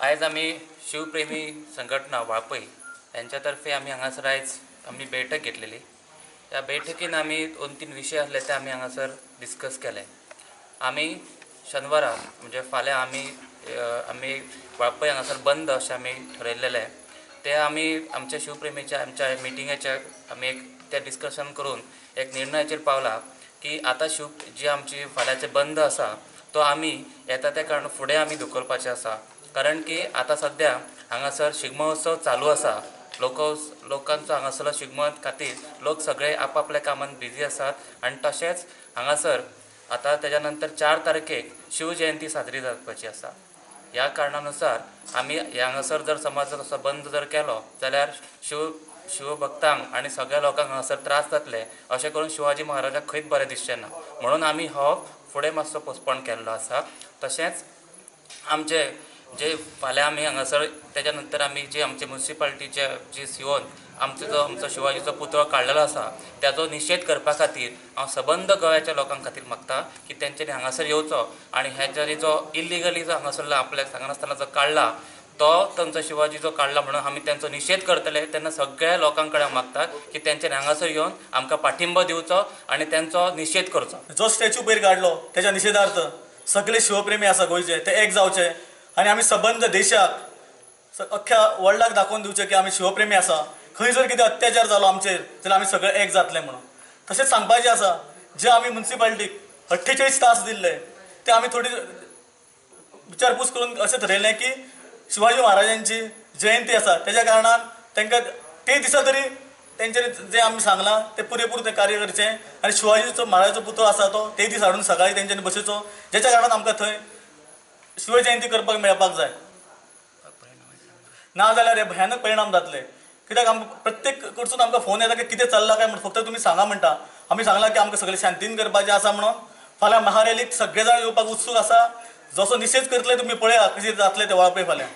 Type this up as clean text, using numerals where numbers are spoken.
आयज आमी शिवप्रेमी संघटना वाळपय यांच्यातर्फे आमी हांगासर आयज आमी बैठक घेतलेली। त्या बैठकीन आमी 2-3 विषय आसले ते आमी हांगासर डिस्कस केले। आमी शनिवारा म्हणजे फाल्यां आमी वाळपय हांगासर बंद अशें आमी ठरयल्लेले। ते आमी आमच्या शिवप्रेमीच्या आमच्या मिटिंगेच्या आमी एक ते डिस्कशन करून एक निर्णयाचेर पावला की आता जी आमची फाल्यांचे बंद आसा तो आमी येता त्या कारण फुडें आमी धुकलपाचें आसा। कारण की आता सद्या हांगासर शिगमो उत्सव चालू आसा। लोकांचो हांगासरलो शिगमो खातीर लोक सगळे आपापल्या कामान बिजी आसात आनी तशेंच हांगासर आता तेज्या नंतर 4 तारखेक शिवजयंती साजरी जावपाची आसा। ह्या कारणानुसार आमी हांगासर जर समज असो बंद जर केलो जाल्यार शिवभक्तांक आनी सगळ्या लोकांक हांगासर त्रास जातले अशें करून शिवाजी महाराजाक खंयच बरें दिसचें ना। म्हणून आमी हो फुडें मातसो पोस्टपोन केल्लो आसा। तशेंच आमचे जे फाल्यां आमी हांगासर तेज्या नंतर आमी जे आमचे म्युनिसिपालिटीचे जे सीओन आमचो शिवाजीचो पुतळो काडलेलो आसा त्याचो निशेध करपा खातीर हांव सबंद गोंयाच्या लोकां खातीर मागता की तेंच्यांनी हांगासर येवचो आनी हेच्यानी जो इल्लिगली जो हांगासरलो आपल्याक सांगनासतना जो काडला तो तांचो शिवाजी जो काडला म्हणून आमी तेंचो निशेध करतले। तेन्ना सगळ्या लोकां कडेन मागता की तेंच्यांनी हांगासर येवन आमकां पाठिंबो दिवचो आनी तेंचो निशेध करचो। जो स्टॅच्यू पयर काडलो तेच्या निशेधार्थ सगळे शिवप्रेमी आसा गोंयचे ते एक जावचे आनी आमी सबंद देशाक अख्ख्या वर्ल्डाक दाखोवन दिवचे की आमी शिवप्रेमी आसा। खंय जर कितें अत्याचार जालो आमचेर जाल्यार आमी सगळे एक जातले म्हणून। तशेंच सांगपाचें आसा जे आमी म्युनिसिपालिटीक 48 तास दिल्ले ते आमी थोडी विचारपूस करून अशें थरयलें की शिवाजी महाराजांची जयंती आसा तेज्या कारणान तांकां ते दिसा तरी तेंच्यांनी जे आमी सांगलां ते पुरेपूर ते कार्य करचें आनी शिवाजीचो महाराजाचो पुतळो आसा तो ते दीस हाडून सकाळीं तेंच्यांनी बसोवचो जेच्या कारणान आमकां थंय शिवजयंती करपाक मेळपाक जाय। ना जाल्यार हे भयानक परिणाम जातले कित्याक आमकां प्रत्येक कडसून आमकां फोन येता की कितें चल्लां काय म्हणून फक्त तुमी सांगा म्हणटा। आमी सांगलां की आमकां सगळें शांतीन करपाचें आसा म्हणून फाल्यां महारेलीक सगळे जाण येवपाक उत्सूक आसा। जसो निशेध करतले तुमी पळया कशें जातलें तें वाळपय फाल्यां।